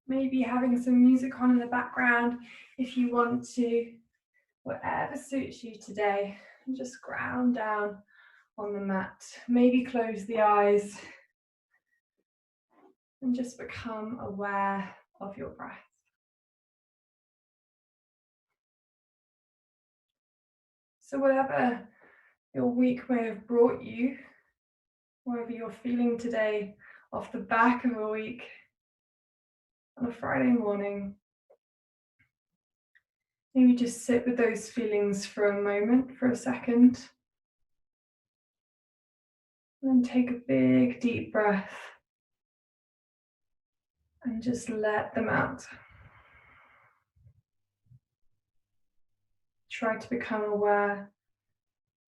Maybe having some music on in the background if you want to, whatever suits you today. And just ground down on the mat. Maybe close the eyes and just become aware of your breath. So whatever your week may have brought you, whatever you're feeling today off the back of a week on a Friday morning, maybe just sit with those feelings for a moment, for a second. And then take a big deep breath and just let them out. Try to become aware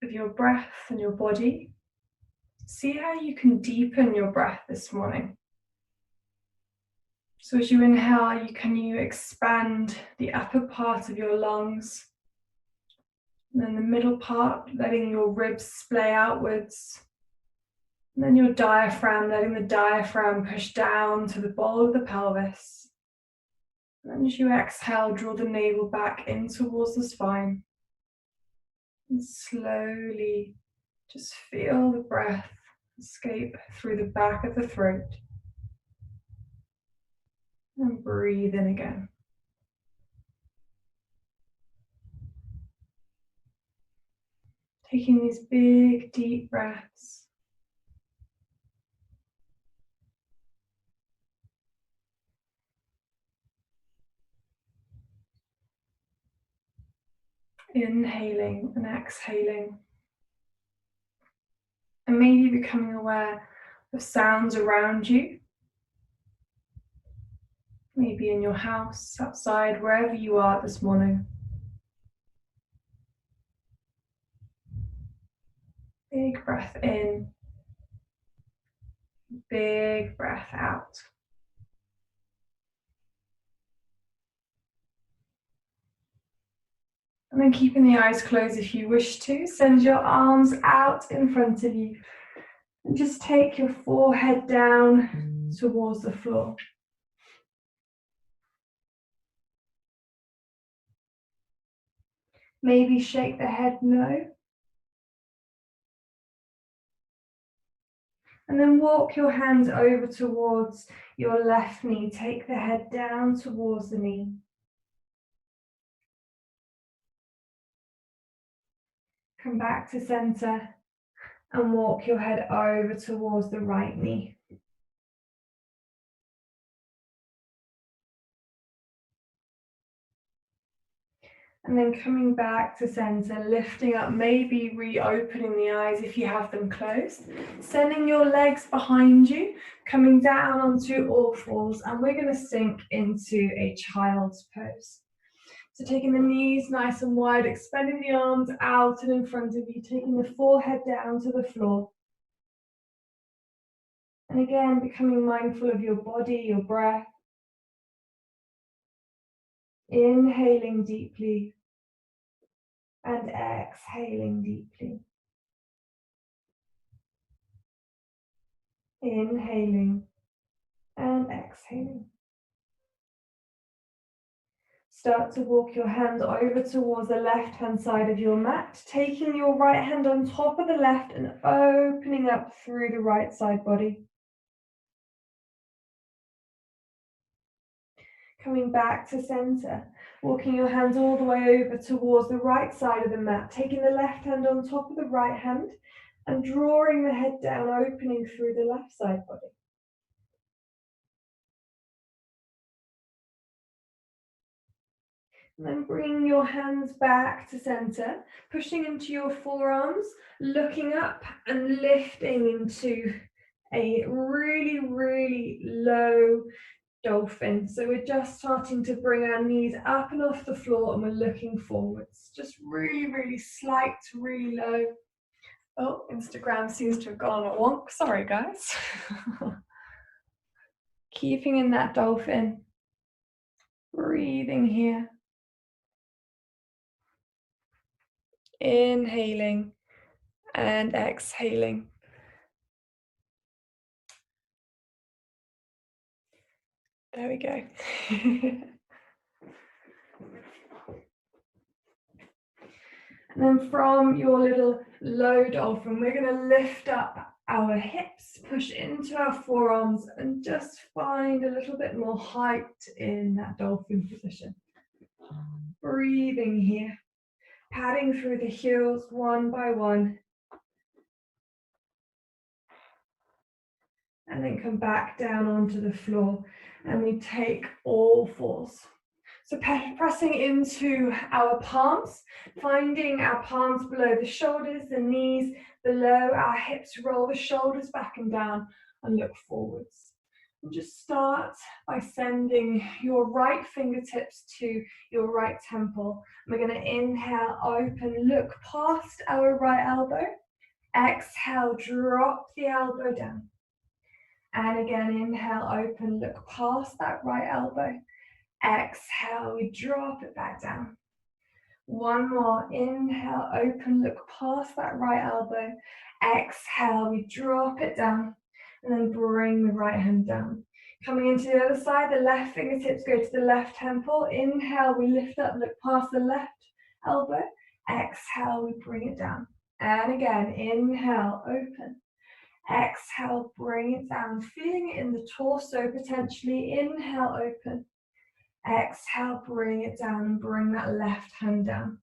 of your breath and your body. See how you can deepen your breath this morning. So as you inhale, can you expand the upper part of your lungs, and then the middle part, letting your ribs splay outwards, and then your diaphragm, letting the diaphragm push down to the bowl of the pelvis. And then as you exhale, draw the navel back in towards the spine. And slowly just feel the breath escape through the back of the throat. And breathe in again. Taking these big, deep breaths. Inhaling and exhaling. And maybe becoming aware of sounds around you. Maybe in your house, outside, wherever you are this morning. Big breath in. Big breath out. And then keeping the eyes closed if you wish to, send your arms out in front of you. And just take your forehead down towards the floor. Maybe shake the head no. And then walk your hands over towards your left knee. Take the head down towards the knee. Come back to center and walk your head over towards the right knee. And then coming back to center, lifting up, maybe reopening the eyes if you have them closed. Sending your legs behind you, coming down onto all fours, and we're going to sink into a child's pose. So taking the knees nice and wide, extending the arms out and in front of you, taking the forehead down to the floor. And again, becoming mindful of your body, your breath. Inhaling deeply and exhaling deeply. Inhaling and exhaling. Start to walk your hand over towards the left-hand side of your mat, taking your right hand on top of the left and opening up through the right side body. Coming back to center, walking your hands all the way over towards the right side of the mat, taking the left hand on top of the right hand and drawing the head down, opening through the left side body. And then bring your hands back to center, pushing into your forearms, looking up and lifting into a really, really low dolphin. So we're just starting to bring our knees up and off the floor and we're looking forwards. Just really, really slight, really low. Oh, Instagram seems to have gone a wonk. Sorry, guys. Keeping in that dolphin. Breathing here. Inhaling and exhaling. There we go. And then from your little low dolphin, we're going to lift up our hips, push into our forearms, and just find a little bit more height in that dolphin position. Breathing here, padding through the heels one by one. And then come back down onto the floor, and we take all fours. So pressing into our palms, finding our palms below the shoulders, the knees below our hips, roll the shoulders back and down and look forwards. And just start by sending your right fingertips to your right temple. We're going to inhale, open, look past our right elbow. Exhale, drop the elbow down. And again, inhale, open, look past that right elbow. Exhale, we drop it back down. One more, inhale, open, look past that right elbow. Exhale, we drop it down, and then bring the right hand down. Coming into the other side, the left fingertips go to the left temple. Inhale, we lift up, look past the left elbow. Exhale, we bring it down. And again, inhale, open. Exhale, bring it down, feeling it in the torso potentially. Inhale, open. Exhale, bring it down and bring that left hand down.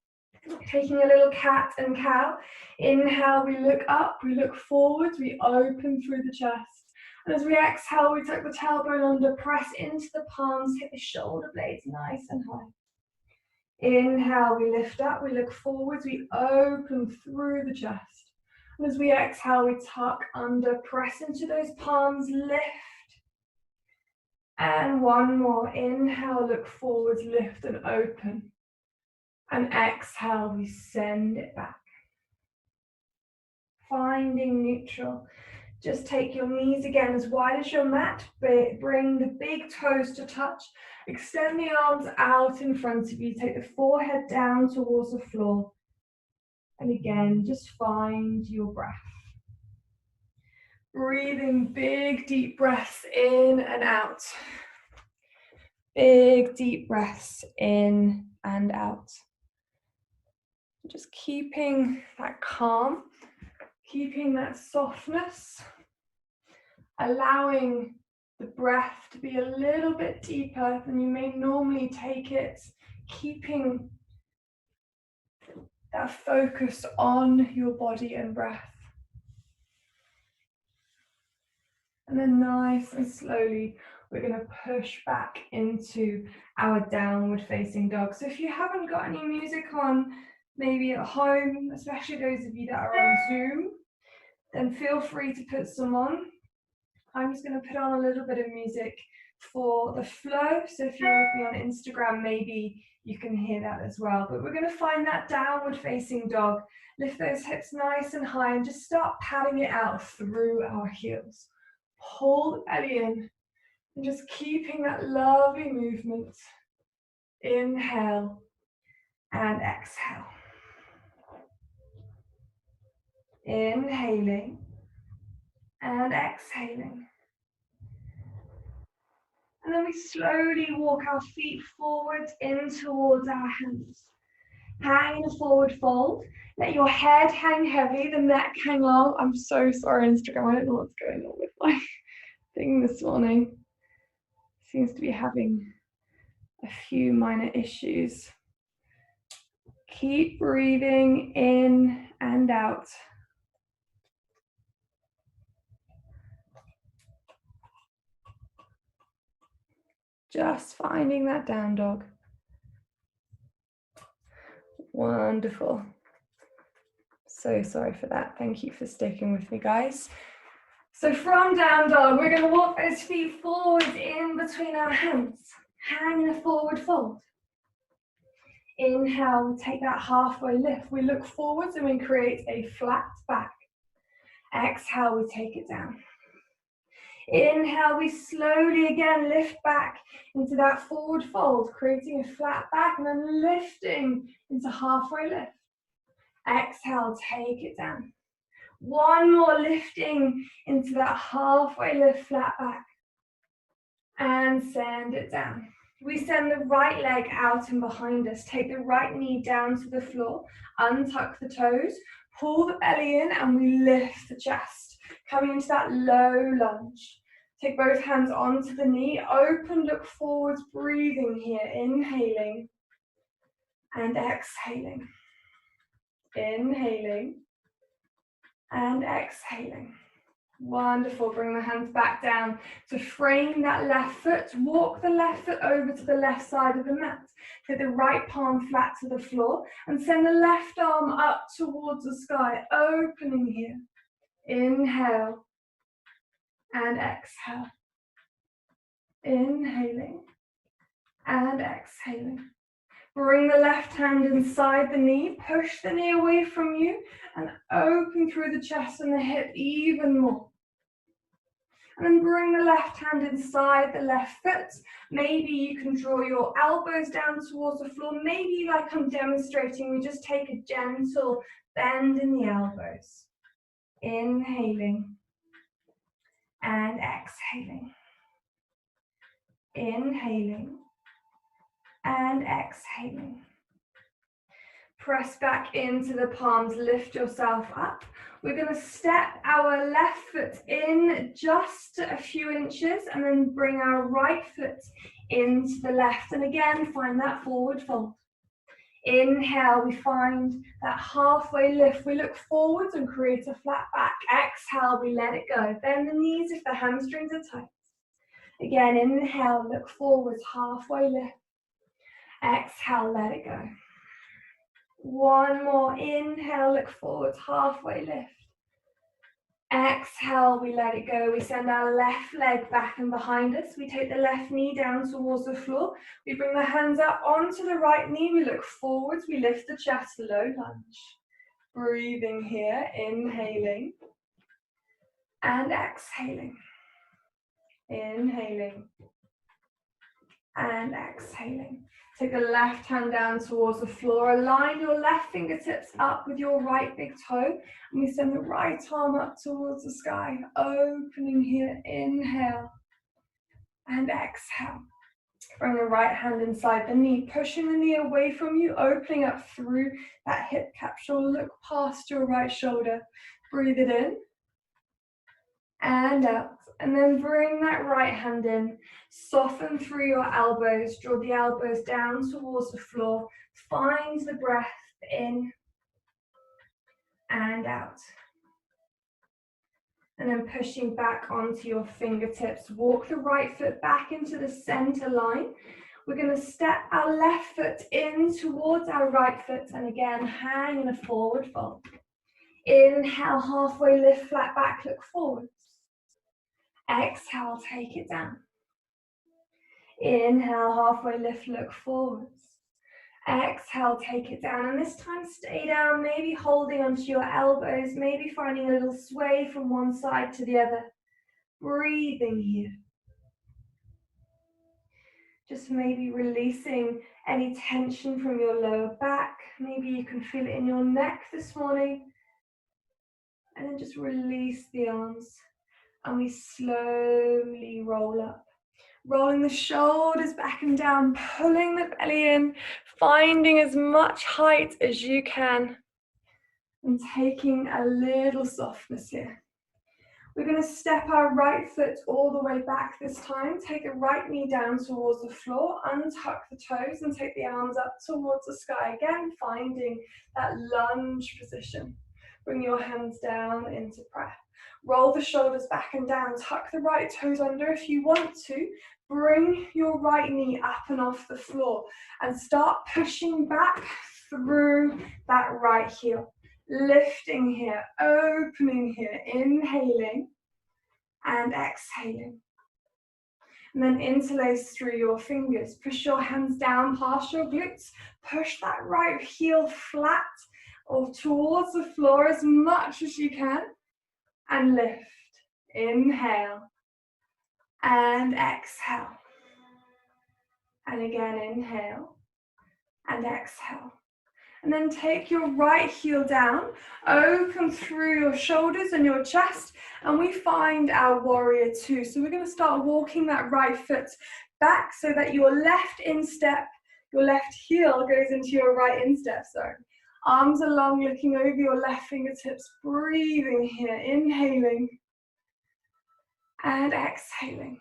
Taking a little cat and cow. Inhale, we look up, we look forwards, we open through the chest. And as we exhale, we tuck the tailbone under, press into the palms, hit the shoulder blades nice and high. Inhale, we lift up, we look forwards, we open through the chest. And as we exhale, we tuck under, press into those palms, lift. And one more, inhale, look forwards, lift and open. And exhale, we send it back. Finding neutral. Just take your knees again as wide as your mat. Bring the big toes to touch. Extend the arms out in front of you. Take the forehead down towards the floor. And again, just find your breath. Breathing big, deep breaths in and out. Big, deep breaths in and out. Just keeping that calm, keeping that softness, allowing the breath to be a little bit deeper than you may normally take it, keeping that focus on your body and breath. And then nice and slowly, we're going to push back into our downward facing dog. So if you haven't got any music on, maybe at home, especially those of you that are on Zoom, then feel free to put some on. I'm just going to put on a little bit of music for the flow. So if you're with me on Instagram, maybe you can hear that as well. But we're going to find that downward facing dog. Lift those hips nice and high and just start padding it out through our heels. Pull the belly in and just keeping that lovely movement. Inhale and exhale. Inhaling and exhaling. And then we slowly walk our feet forward in towards our hands. Hang in a forward fold. Let your head hang heavy, the neck hang low. I'm so sorry, Instagram. I don't know what's going on with my thing this morning. Seems to be having a few minor issues. Keep breathing in and out. Just finding that down dog. Wonderful. So sorry for that. Thank you for sticking with me, guys. So from down dog, we're going to walk those feet forward in between our hands. Hang in a forward fold. Inhale, we take that halfway lift. We look forwards and we create a flat back. Exhale, we take it down. Inhale, we slowly again lift back into that forward fold, creating a flat back and then lifting into halfway lift. Exhale, take it down. One more lifting into that halfway lift, flat back. and send it down. We send the right leg out and behind us. Take the right knee down to the floor, untuck the toes, pull the belly in, and we lift the chest, coming into that low lunge. Take both hands onto the knee, open, look forwards, breathing here, inhaling and exhaling. Inhaling and exhaling. Wonderful. Bring the hands back down to frame that left foot. Walk the left foot over to the left side of the mat. Take the right palm flat to the floor and send the left arm up towards the sky, opening here. Inhale and exhale. Inhaling and exhaling. Bring the left hand inside the knee, push the knee away from you and open through the chest and the hip even more. And then bring the left hand inside the left foot. Maybe you can draw your elbows down towards the floor. Maybe like I'm demonstrating, we just take a gentle bend in the elbows. Inhaling and exhaling. Inhaling and exhaling. Press back into the palms, lift yourself up. We're going to step our left foot in just a few inches and then bring our right foot into the left. And again, find that forward fold. Inhale, we find that halfway lift. We look forwards and create a flat back. Exhale, we let it go. Bend the knees if the hamstrings are tight. Again, inhale, look forwards, halfway lift. Exhale, let it go. One more, inhale, look forwards, halfway lift. Exhale, we let it go. We send our left leg back and behind us. We take the left knee down towards the floor. We bring the hands up onto the right knee. We look forwards, we lift the chest, low lunge. Breathing here, inhaling and exhaling. Inhaling and exhaling. Take the left hand down towards the floor. Align your left fingertips up with your right big toe. And we send the right arm up towards the sky. Opening here. Inhale and exhale. Bring the right hand inside the knee. Pushing the knee away from you. Opening up through that hip capsule. Look past your right shoulder. Breathe it in and out. And then bring that right hand in. Soften through your elbows. Draw the elbows down towards the floor. Find the breath in and out. And then pushing back onto your fingertips. Walk the right foot back into the center line. We're going to step our left foot in towards our right foot. And again, hang in a forward fold. Inhale, halfway lift, flat back, look forwards. Exhale, take it down. Inhale, halfway lift, look forwards. Exhale, take it down. And this time stay down, maybe holding onto your elbows, maybe finding a little sway from one side to the other. Breathing here. Just maybe releasing any tension from your lower back. Maybe you can feel it in your neck this morning. And then just release the arms. And we slowly roll up. Rolling the shoulders back and down, pulling the belly in, finding as much height as you can, and taking a little softness here. We're going to step our right foot all the way back this time. Take the right knee down towards the floor, untuck the toes, and take the arms up towards the sky. Again, finding that lunge position. Bring your hands down into breath. Roll the shoulders back and down. Tuck the right toes under if you want to. Bring your right knee up and off the floor and start pushing back through that right heel. Lifting here, opening here, inhaling and exhaling. And then interlace through your fingers. Push your hands down past your glutes. Push that right heel flat or towards the floor as much as you can. And lift. Inhale. And exhale. And again, inhale. And exhale. And then take your right heel down, open through your shoulders and your chest, and we find our warrior two. So we're going to start walking that right foot back so that your left instep, your left heel goes into your right instep. So arms are long, looking over your left fingertips, breathing here, inhaling and exhaling.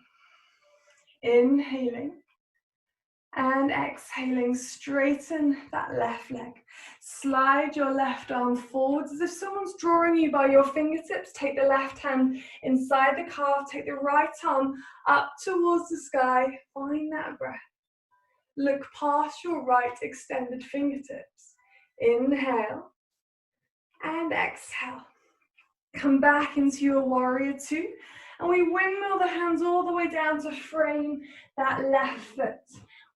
Inhaling and exhaling, straighten that left leg. Slide your left arm forwards as if someone's drawing you by your fingertips. Take the left hand inside the calf, take the right arm up towards the sky. Find that breath. Look past your right extended fingertips. Inhale and exhale. Come back into your warrior two, and we windmill the hands all the way down to frame that left foot.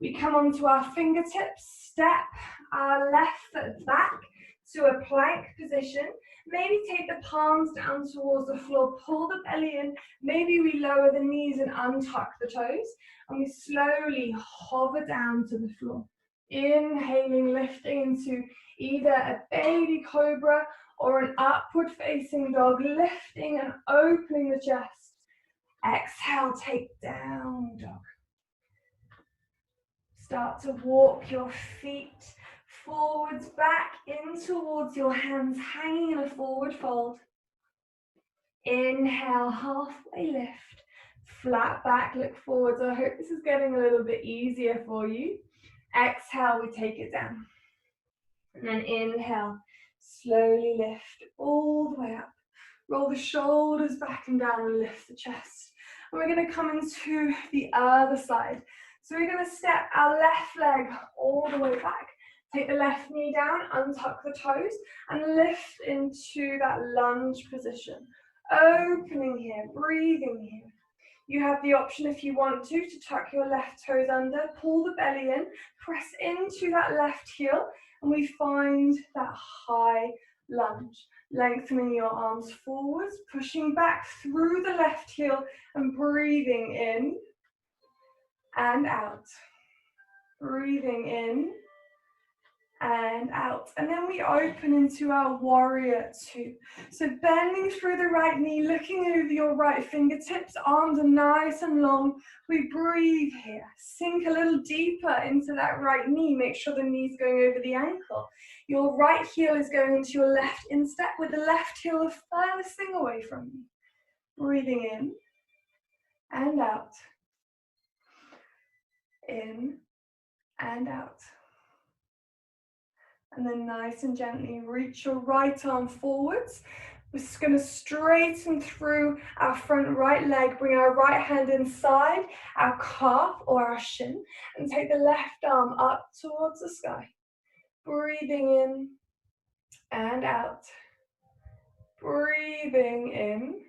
We come onto our fingertips, step our left foot back to a plank position. Maybe take the palms down towards the floor, pull the belly in. Maybe we lower the knees and untuck the toes, and we slowly hover down to the floor. Inhaling, lifting into either a baby cobra or an upward facing dog, lifting and opening the chest. Exhale, take down dog. Start to walk your feet forwards, back in towards your hands, hanging in a forward fold. Inhale, halfway lift, flat back, look forwards. I hope this is getting a little bit easier for you. Exhale, we take it down. And then inhale, slowly lift all the way up. Roll the shoulders back and down and lift the chest. And we're going to come into the other side. So we're going to step our left leg all the way back. Take the left knee down, untuck the toes, and lift into that lunge position. Opening here, breathing here. You have the option, if you want to tuck your left toes under, pull the belly in, press into that left heel, and we find that high lunge. Lengthening your arms forwards, pushing back through the left heel, and breathing in and out. Breathing in and out. And then we open into our warrior two. So bending through the right knee, looking over your right fingertips, arms are nice and long. We breathe here. Sink a little deeper into that right knee. Make sure the knee's going over the ankle. Your right heel is going into your left instep with the left heel the furthest thing away from you. Breathing in and out. In and out. And then nice and gently reach your right arm forwards. We're just going to straighten through our front right leg, bring our right hand inside our calf or our shin, and take the left arm up towards the sky. Breathing in and out. Breathing in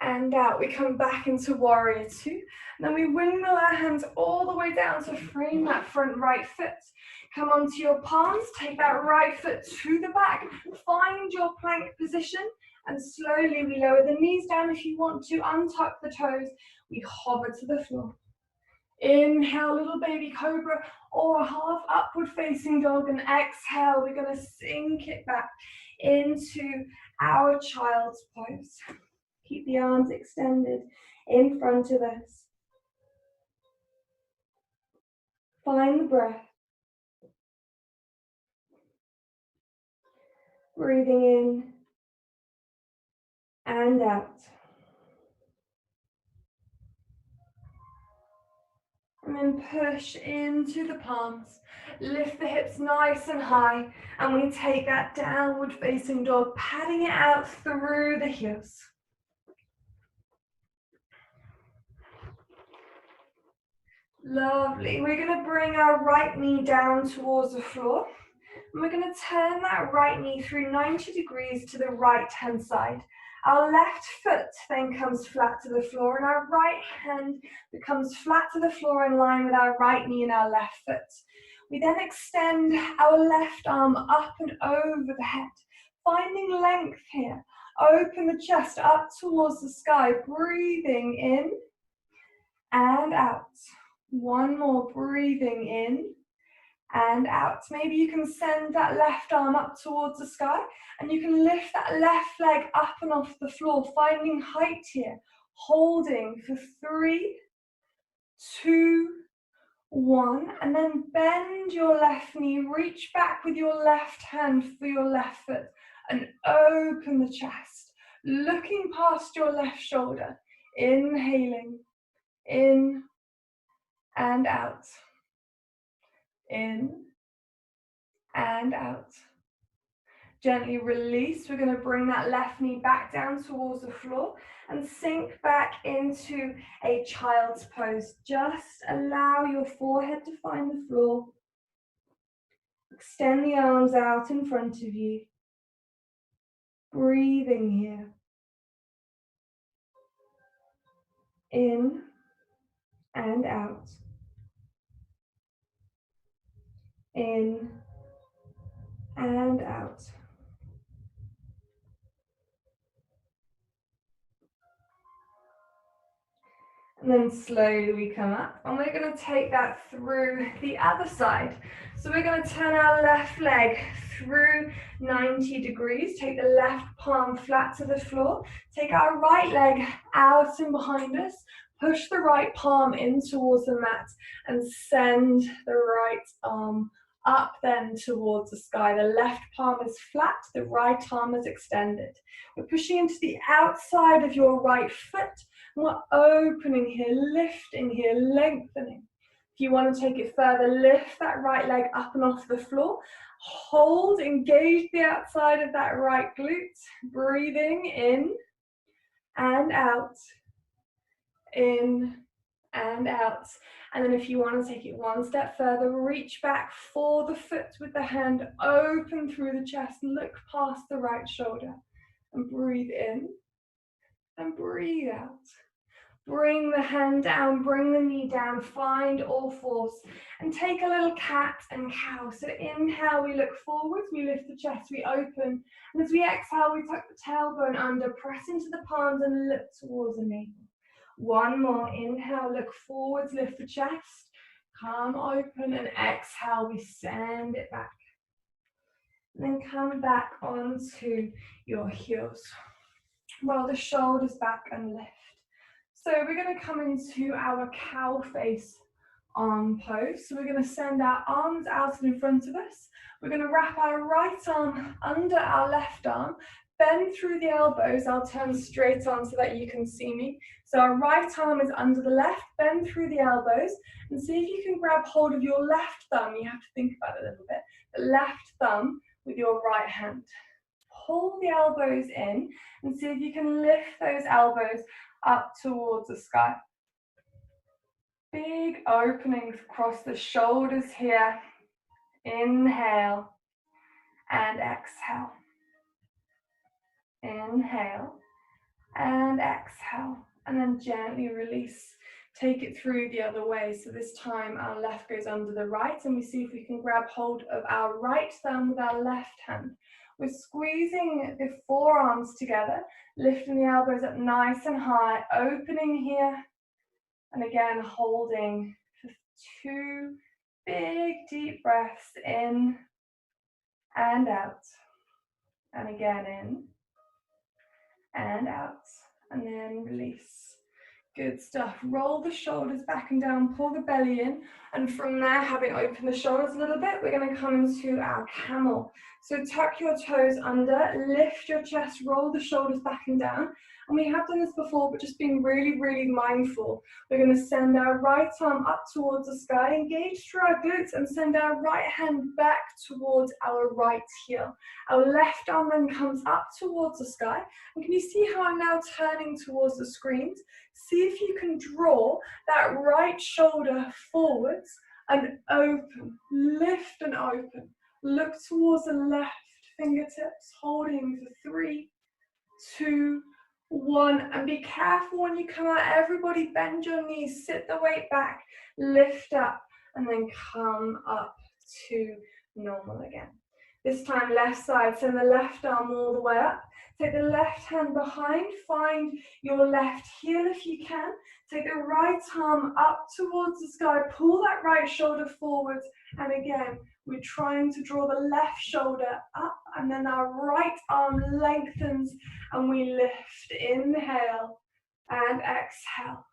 and out. We come back into warrior two. And then we windmill our hands all the way down to frame that front right foot. Come onto your palms, take that right foot to the back, find your plank position, and slowly we lower the knees down. If you want to, untuck the toes, we hover to the floor. Inhale, little baby cobra or half upward facing dog, and exhale, we're going to sink it back into our child's pose. Keep the arms extended in front of us. Find the breath. Breathing in and out. And then push into the palms. Lift the hips nice and high. And we take that downward facing dog, patting it out through the heels. Lovely. We're going to bring our right knee down towards the floor. And we're going to turn that right knee through 90 degrees to the right hand side. Our left foot then comes flat to the floor, and our right hand becomes flat to the floor in line with our right knee and our left foot. We then extend our left arm up and over the head, finding length here. Open the chest up towards the sky, breathing in and out. One more, breathing in and out. Maybe you can send that left arm up towards the sky, and you can lift that left leg up and off the floor, finding height here, holding for 3, 2, 1, and then bend your left knee, reach back with your left hand for your left foot, and open the chest, looking past your left shoulder, inhaling, in and out, in and out. Gently release. We're going to bring that left knee back down towards the floor and sink back into a child's pose. Just allow your forehead to find the floor. Extend the arms out in front of you. Breathing here. In and out. In and out. And then slowly we come up, and we're going to take that through the other side. So we're going to turn our left leg through 90 degrees, take the left palm flat to the floor, take our right leg out and behind us, push the right palm in towards the mat, and send the right arm up then towards the sky. The left palm is flat, the right arm is extended. We're pushing into the outside of your right foot. We're opening here, lifting here, lengthening. If you want to take it further, lift that right leg up and off the floor. Hold, engage the outside of that right glute. Breathing in and out, in and out. And then if you want to take it one step further, reach back for the foot with the hand open through the chest. Look past the right shoulder and breathe in and breathe out. Bring the hand down, bring the knee down, find all fours, and take a little cat and cow. So inhale, we look forwards, we lift the chest, we open, and as we exhale, we tuck the tailbone under, press into the palms and look towards the navel. One more, inhale, look forwards, lift the chest, come open, and exhale, we send it back. And then come back onto your heels. Roll the shoulders back and lift. So we're going to come into our cow face arm pose. So we're going to send our arms out in front of us. We're going to wrap our right arm under our left arm, bend through the elbows. I'll turn straight on so that you can see me. So our right arm is under the left, bend through the elbows, and see if you can grab hold of your left thumb. You have to think about it a little bit. The left thumb with your right hand. Pull the elbows in and see if you can lift those elbows up towards the sky. Big openings across the shoulders here. Inhale and exhale. Inhale and exhale. And then gently release. Take it through the other way. So this time our left goes under the right, and we see if we can grab hold of our right thumb with our left hand. We're squeezing the forearms together, lifting the elbows up nice and high, opening here, and again holding for 2 big deep breaths in and out, and again in and out, and then release. Good stuff. Roll the shoulders back and down, pull the belly in, and from there, having opened the shoulders a little bit, we're going to come into our camel. So tuck your toes under, lift your chest, roll the shoulders back and down. And we have done this before, but just being really, really mindful. We're going to send our right arm up towards the sky, engage through our glutes, and send our right hand back towards our right heel. Our left arm then comes up towards the sky. And can you see how I'm now turning towards the screens? See if you can draw that right shoulder forwards and open, lift and open. Look towards the left fingertips, holding for 3, 2, 1, and be careful when you come out. Everybody bend your knees, sit the weight back, lift up, and then come up to normal again. This time left side, send the left arm all the way up. Take the left hand behind, find your left heel if you can. Take the right arm up towards the sky, pull that right shoulder forwards, and again, we're trying to draw the left shoulder up, and then our right arm lengthens, and we lift. Inhale and exhale.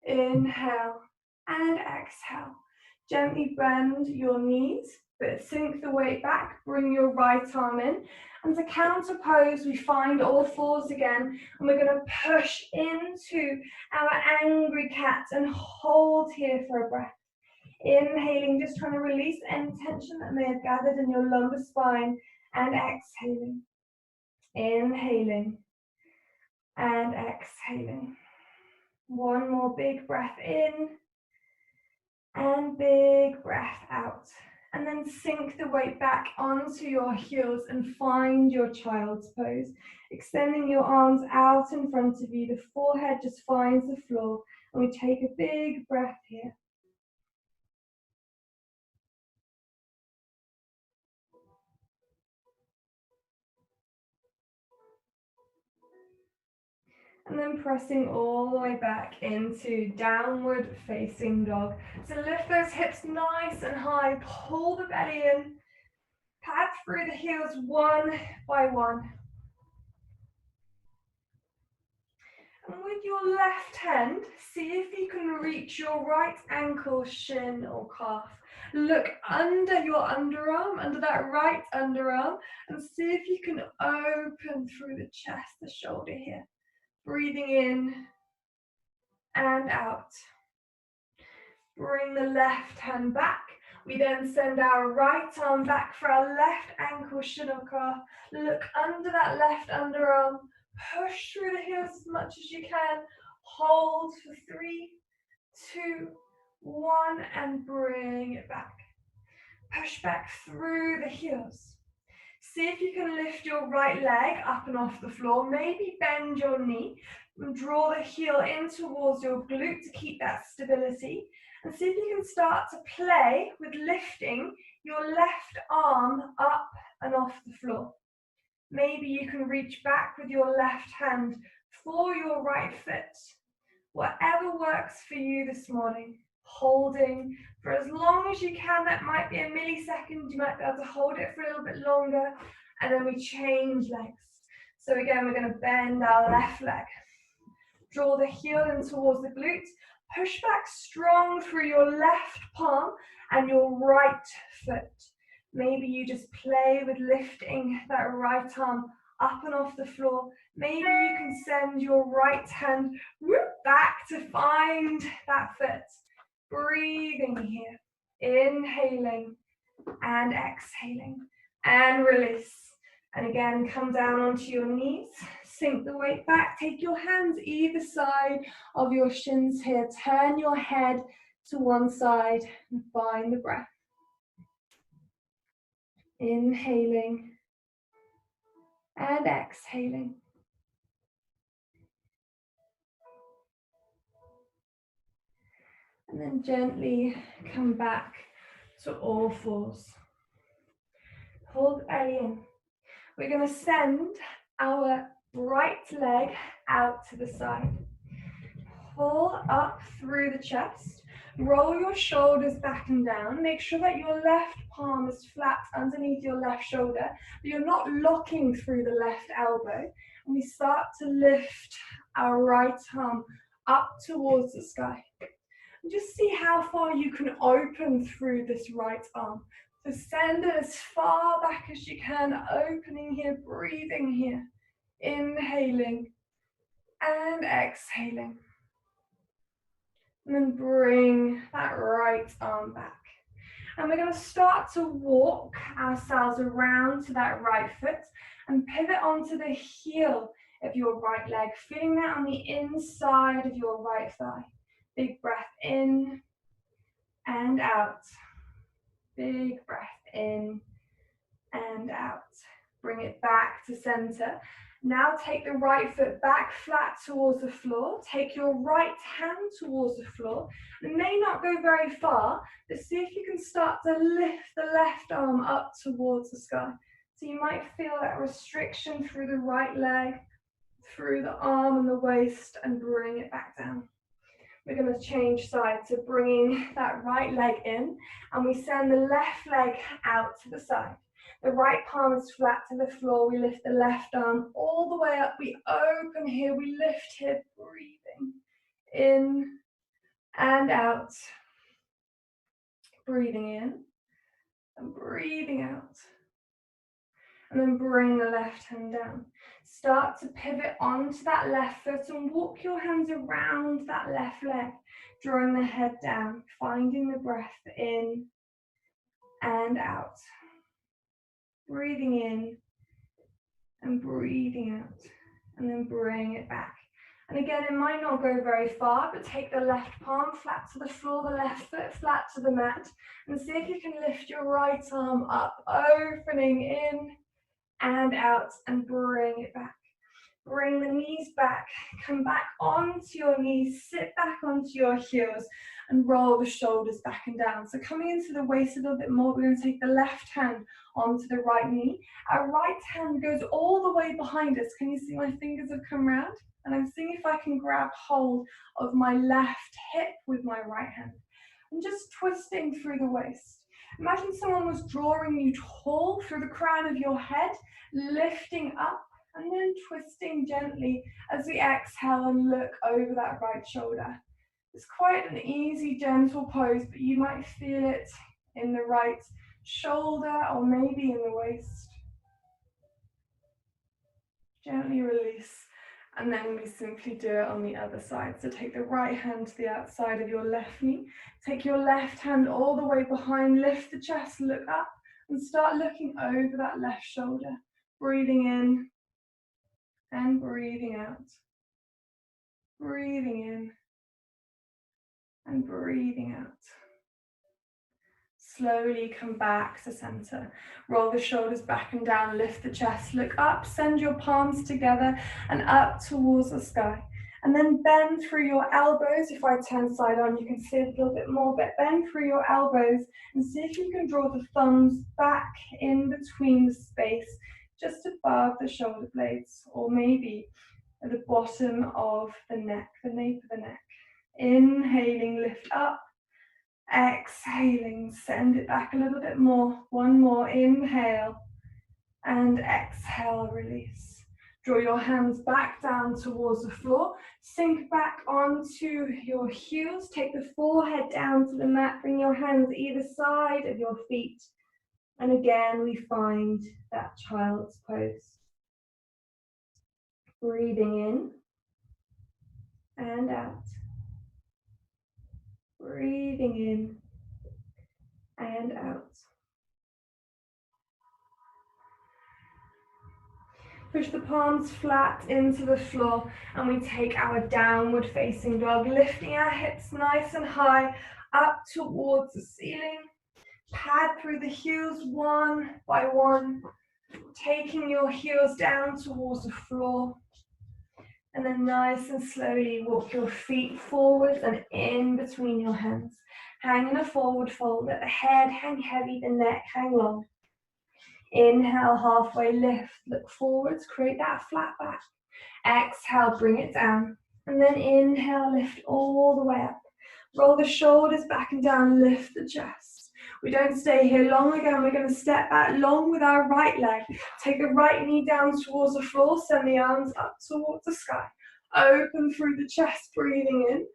Inhale and exhale. Gently bend your knees, but sink the weight back, bring your right arm in. And to counter pose, we find all fours again, and we're going to push into our angry cat and hold here for a breath. Inhaling, just trying to release any tension that may have gathered in your lumbar spine, and exhaling. Inhaling and exhaling. One more big breath in and big breath out. And then sink the weight back onto your heels and find your child's pose. Extending your arms out in front of you. The forehead just finds the floor. And we take a big breath here. And then pressing all the way back into downward facing dog. So lift those hips nice and high. Pull the belly in. Pat through the heels one by one. And with your left hand, see if you can reach your right ankle, shin or calf. Look under your underarm, under that right underarm, and see if you can open through the chest, the shoulder here. Breathing in and out. Bring the left hand back. We then send our right arm back for our left ankle, shin or calf. Look under that left underarm. Push through the heels as much as you can. Hold for 3, 2, 1, and bring it back. Push back through the heels. See if you can lift your right leg up and off the floor. Maybe bend your knee and draw the heel in towards your glute to keep that stability. And see if you can start to play with lifting your left arm up and off the floor. Maybe you can reach back with your left hand for your right foot. Whatever works for you this morning. Holding for as long as you can. That might be a millisecond. You might be able to hold it for a little bit longer. And then we change legs. So again, we're going to bend our left leg. Draw the heel in towards the glute. Push back strong through your left palm and your right foot. Maybe you just play with lifting that right arm up and off the floor. Maybe you can send your right hand back to find that foot. Breathing here. Inhaling and exhaling. And release. And again, come down onto your knees. Sink the weight back. Take your hands either side of your shins here. Turn your head to one side and find the breath. Inhaling and exhaling. And then gently come back to all fours. Pull the belly in. We're going to send our right leg out to the side. Pull up through the chest. Roll your shoulders back and down. Make sure that your left palm is flat underneath your left shoulder, but you're not locking through the left elbow. And we start to lift our right arm up towards the sky. And just see how far you can open through this right arm. So send it as far back as you can, opening here, breathing here. Inhaling and exhaling. And then bring that right arm back. And we're going to start to walk ourselves around to that right foot and pivot onto the heel of your right leg, feeling that on the inside of your right thigh. Big breath in and out. Big breath in and out. Bring it back to center. Now take the right foot back flat towards the floor. Take your right hand towards the floor. It may not go very far, but see if you can start to lift the left arm up towards the sky. So you might feel that restriction through the right leg, through the arm and the waist, and bring it back down. We're going to change sides, so bringing that right leg in, and we send the left leg out to the side. The right palm is flat to the floor. We lift the left arm all the way up. We open here. We lift here, breathing in and out. Breathing in and breathing out. And then bring the left hand down. Start to pivot onto that left foot and walk your hands around that left leg, drawing the head down, finding the breath in and out. Breathing in and breathing out, and then bring it back. And again, it might not go very far, but take the left palm flat to the floor, the left foot flat to the mat, and see if you can lift your right arm up, opening in and out, and bring it back. Bring the knees back, come back onto your knees, sit back onto your heels, and roll the shoulders back and down. So coming into the waist a little bit more, we're going to take the left hand onto the right knee. Our right hand goes all the way behind us. Can you see my fingers have come round? And I'm seeing if I can grab hold of my left hip with my right hand. I'm just twisting through the waist. Imagine someone was drawing you tall through the crown of your head, lifting up, and then twisting gently as we exhale and look over that right shoulder. It's quite an easy, gentle pose, but you might feel it in the right shoulder or maybe in the waist. Gently release, and then we simply do it on the other side. So take the right hand to the outside of your left knee. Take your left hand all the way behind, lift the chest, look up, and start looking over that left shoulder. Breathing in and breathing out. Breathing in and breathing out. Slowly come back to center. Roll the shoulders back and down, lift the chest, look up, send your palms together and up towards the sky. And then bend through your elbows. If I turn side on, you can see it a little bit more, but bend through your elbows and see if you can draw the thumbs back in between the space, just above the shoulder blades, or maybe at the bottom of the neck, the nape of the neck. Inhaling, lift up. Exhaling, send it back a little bit more. One more, inhale and exhale, release. Draw your hands back down towards the floor. Sink back onto your heels. Take the forehead down to the mat. Bring your hands either side of your feet. And again, we find that child's pose. Breathing in and out. Breathing in and out. Push the palms flat into the floor and we take our downward facing dog, lifting our hips nice and high up towards the ceiling. Pad through the heels one by one, taking your heels down towards the floor. And then nice and slowly walk your feet forward and in between your hands. Hang in a forward fold, let the head hang heavy, the neck hang long. Inhale, halfway lift, look forwards, create that flat back. Exhale, bring it down. And then inhale, lift all the way up. Roll the shoulders back and down, lift the chest. We don't stay here long again. We're going to step back long with our right leg. Take the right knee down towards the floor. Send the arms up towards the sky. Open through the chest, breathing in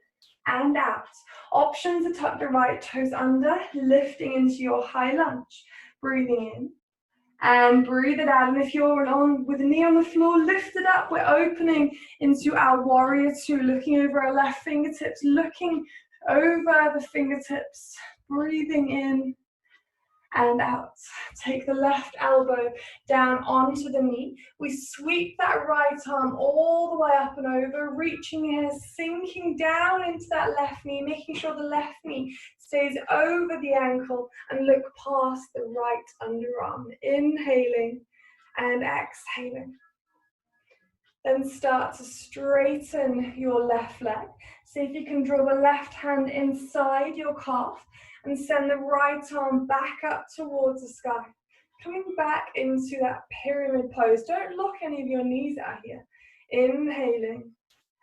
and out. Option to tuck the right toes under, lifting into your high lunge. Breathing in and breathe it out. And if you're on with a knee on the floor, lift it up. We're opening into our warrior two, looking over our left fingertips, looking over the fingertips. Breathing in and out. Take the left elbow down onto the knee. We sweep that right arm all the way up and over, reaching here, sinking down into that left knee, making sure the left knee stays over the ankle and look past the right underarm. Inhaling and exhaling. Then start to straighten your left leg. See if you can draw the left hand inside your calf and send the right arm back up towards the sky. Coming back into that pyramid pose. Don't lock any of your knees out here. Inhaling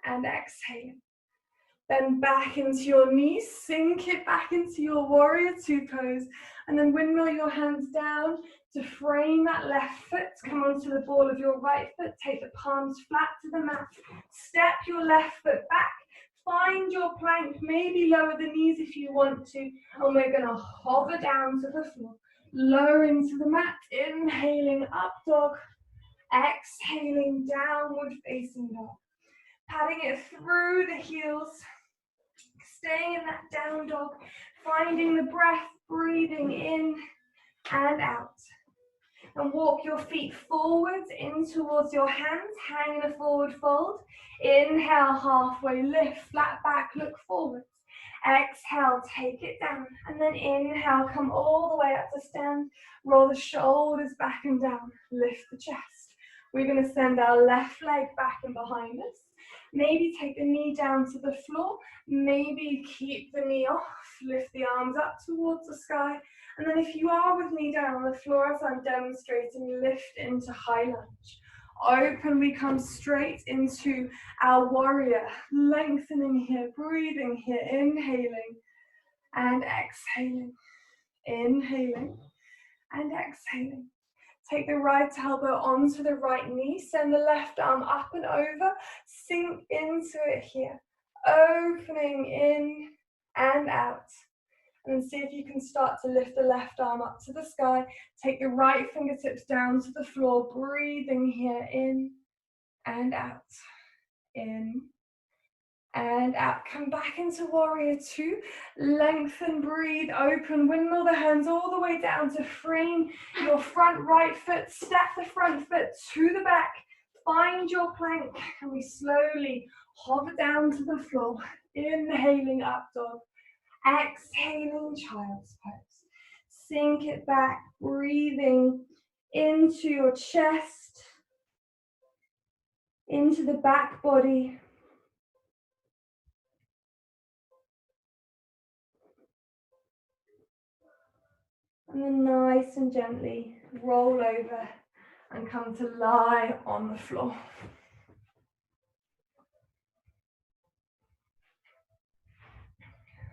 and exhaling. Then back into your knees, sink it back into your warrior two pose, and then windmill your hands down to frame that left foot. Come onto the ball of your right foot, take the palms flat to the mat, step your left foot back, find your plank, maybe lower the knees if you want to, and we're gonna hover down to the floor, lower into the mat, inhaling up dog, exhaling downward facing dog, patting it through the heels, staying in that down dog, finding the breath, breathing in and out. And walk your feet forwards in towards your hands, hang in a forward fold. Inhale, halfway lift, flat back, look forwards. Exhale, take it down. And then inhale, come all the way up to stand. Roll the shoulders back and down. Lift the chest. We're going to send our left leg back and behind us. Maybe take the knee down to the floor. Maybe keep the knee off. Lift the arms up towards the sky. And then if you are with knee down on the floor as I'm demonstrating, lift into high lunge. Open, we come straight into our warrior. Lengthening here, breathing here, inhaling and exhaling. Inhaling and exhaling. Take the right elbow onto the right knee, send the left arm up and over, sink into it here, opening in and out. And then see if you can start to lift the left arm up to the sky, take the right fingertips down to the floor, breathing here in and out, in and out. Come back into warrior two, lengthen, breathe, open, windmill the hands all the way down to frame your front right foot, step the front foot to the back, find your plank, and we slowly hover down to the floor, inhaling up dog, exhaling child's pose. Sink it back, breathing into your chest, into the back body. And then nice and gently roll over and come to lie on the floor.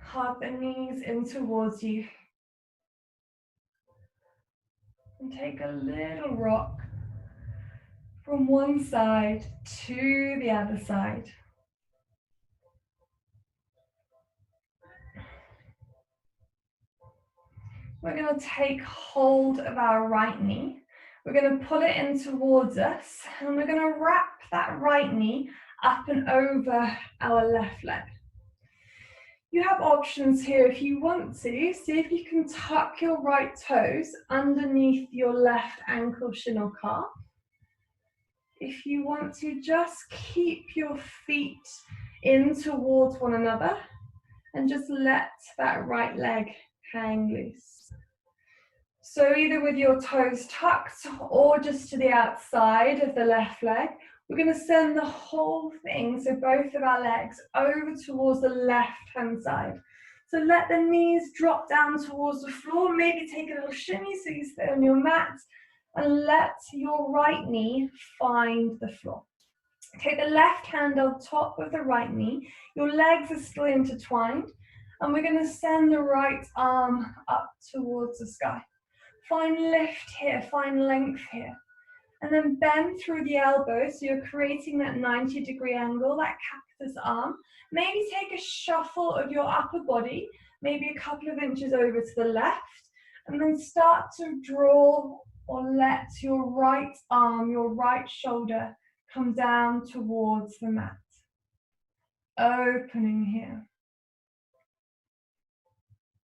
Hug the knees in towards you. And take a little rock from one side to the other side. We're going to take hold of our right knee. We're going to pull it in towards us, and we're going to wrap that right knee up and over our left leg. You have options here if you want to. See if you can tuck your right toes underneath your left ankle, shin or calf. If you want to, just keep your feet in towards one another and just let that right leg hang loose. So either with your toes tucked or just to the outside of the left leg, we're going to send the whole thing, so both of our legs, over towards the left-hand side. So let the knees drop down towards the floor, maybe take a little shimmy so you stay on your mat, and let your right knee find the floor. Take the left hand on top of the right knee, your legs are still intertwined, and we're going to send the right arm up towards the sky. Find lift here, find length here. And then bend through the elbows, so you're creating that 90-degree angle, that cactus arm. Maybe take a shuffle of your upper body, maybe a couple of inches over to the left, and then start to draw or let your right arm, your right shoulder come down towards the mat. Opening here.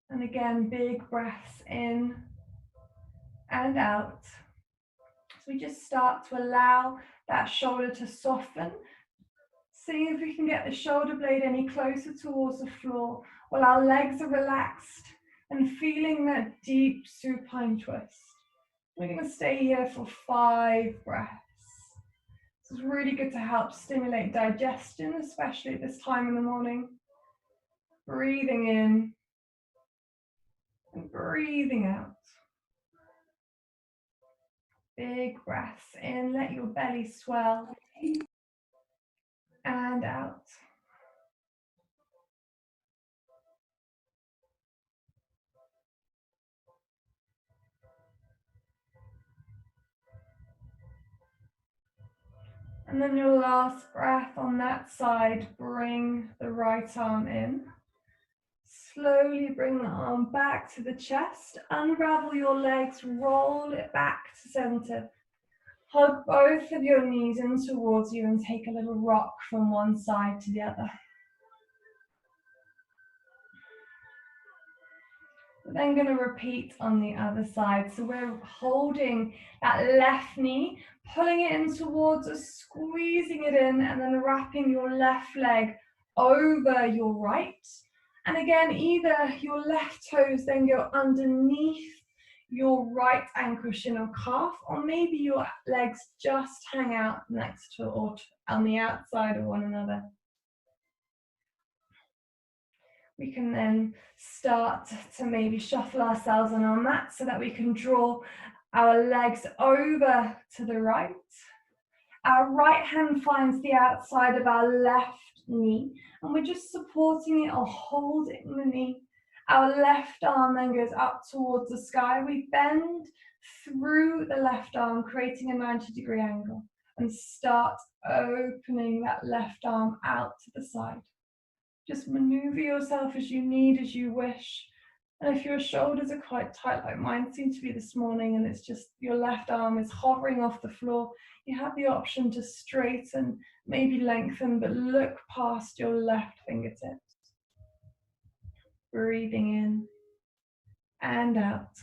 And again, big breaths in and out. So we just start to allow that shoulder to soften. See if we can get the shoulder blade any closer towards the floor while our legs are relaxed and feeling that deep supine twist. We're going to stay here for 5 breaths. It's really good to help stimulate digestion, especially at this time in the morning. Breathing in and breathing out. Big breaths in, let your belly swell. And out. And then your last breath on that side, bring the right arm in. Slowly bring the arm back to the chest. Unravel your legs, roll it back to center. Hug both of your knees in towards you and take a little rock from one side to the other. We're then going to repeat on the other side. So we're holding that left knee, pulling it in towards us, squeezing it in, and then wrapping your left leg over your right. And again, either your left toes then go underneath your right ankle, shin, or calf, or maybe your legs just hang out next to or on the outside of one another. We can then start to maybe shuffle ourselves on our mat so that we can draw our legs over to the right. Our right hand finds the outside of our left knee, and we're just supporting it or holding the knee. Our left arm then goes up towards the sky. We bend through the left arm, creating a 90-degree angle, and start opening that left arm out to the side. Just maneuver yourself as you need, as you wish. And if your shoulders are quite tight, like mine seem to be this morning, and it's just your left arm is hovering off the floor, you have the option to straighten, maybe lengthen, but look past your left fingertips. Breathing in and out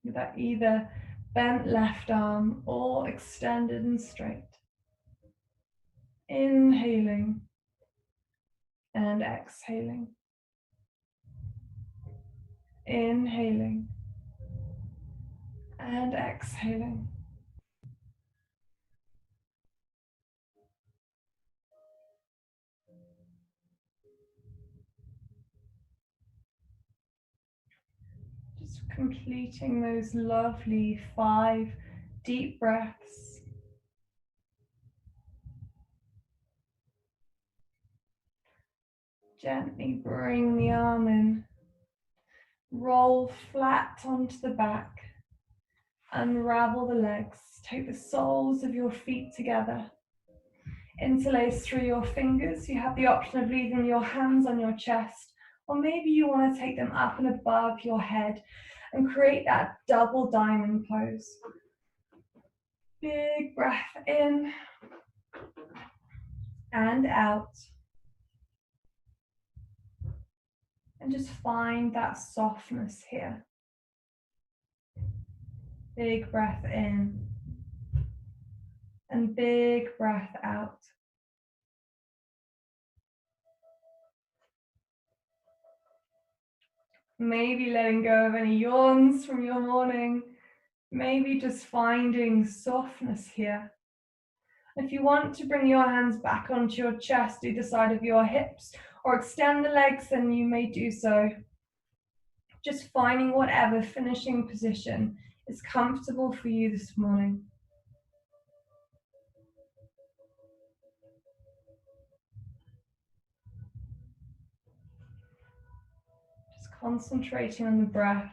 with that either bent left arm or extended and straight. Inhaling and exhaling. Inhaling and exhaling. Just completing those lovely 5 deep breaths. Gently bring the arm in. Roll flat onto the back. Unravel the legs. Take the soles of your feet together. Interlace through your fingers. You have the option of leaving your hands on your chest, or maybe you want to take them up and above your head and create that double diamond pose. Big breath in and out. And just find that softness here. Big breath in and big breath out. Maybe letting go of any yawns from your morning. Maybe just finding softness here. If you want to bring your hands back onto your chest, either side of your hips, or extend the legs, then you may do so. Just finding whatever finishing position is comfortable for you this morning. Just concentrating on the breath.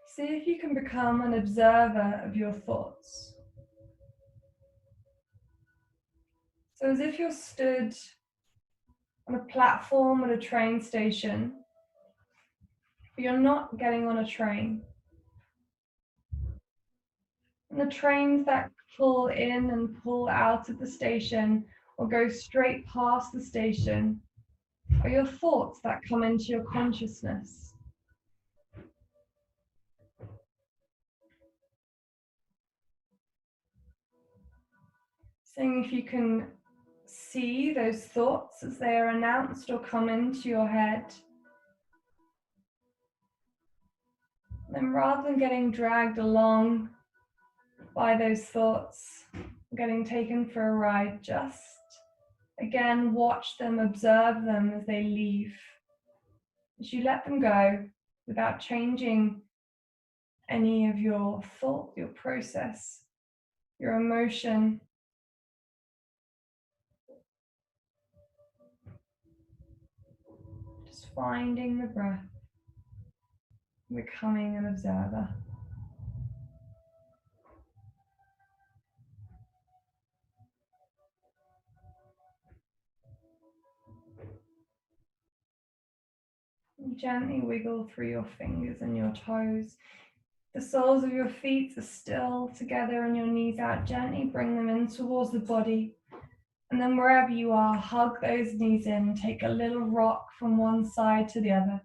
See if you can become an observer of your thoughts. So as if you're stood on a platform at a train station, but you're not getting on a train. And the trains that pull in and pull out of the station or go straight past the station are your thoughts that come into your consciousness. Seeing if you can see those thoughts as they are announced or come into your head. Then rather than getting dragged along by those thoughts, getting taken for a ride, just again watch them, observe them as they leave. As you let them go without changing any of your thought, your process, your emotion. Just finding the breath, becoming an observer. Gently wiggle through your fingers and your toes. The soles of your feet are still together and your knees out. Gently bring them in towards the body. And then wherever you are, hug those knees in. Take a little rock from one side to the other.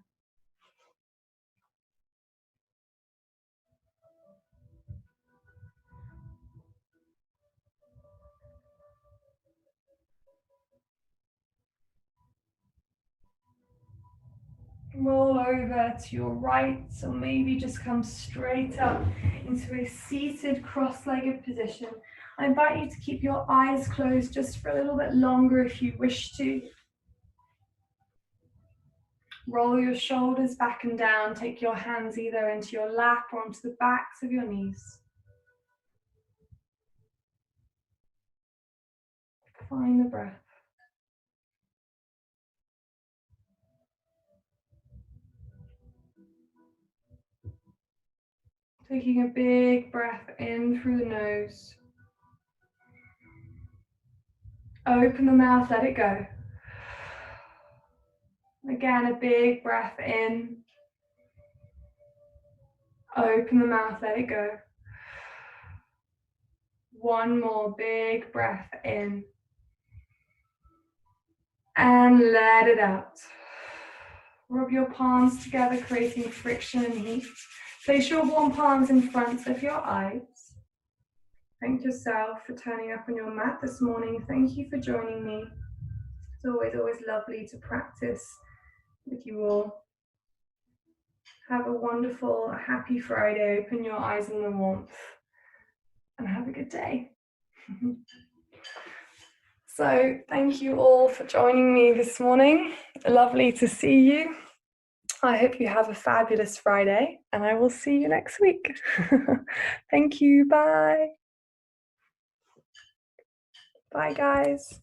Roll over to your right, or maybe just come straight up into a seated cross-legged position. I invite you to keep your eyes closed just for a little bit longer if you wish to. Roll your shoulders back and down. Take your hands either into your lap or onto the backs of your knees. Find the breath. Taking a big breath in through the nose. Open the mouth, let it go. Again, a big breath in. Open the mouth, let it go. One more big breath in. And let it out. Rub your palms together, creating friction and heat. Place your warm palms in front of your eyes. Thank yourself for turning up on your mat this morning. Thank you for joining me. It's always lovely to practice with you all. Have a wonderful, happy Friday. Open your eyes in the warmth and have a good day. So thank you all for joining me this morning. Lovely to see you. I hope you have a fabulous Friday and I will see you next week. Thank you. Bye. Bye, guys.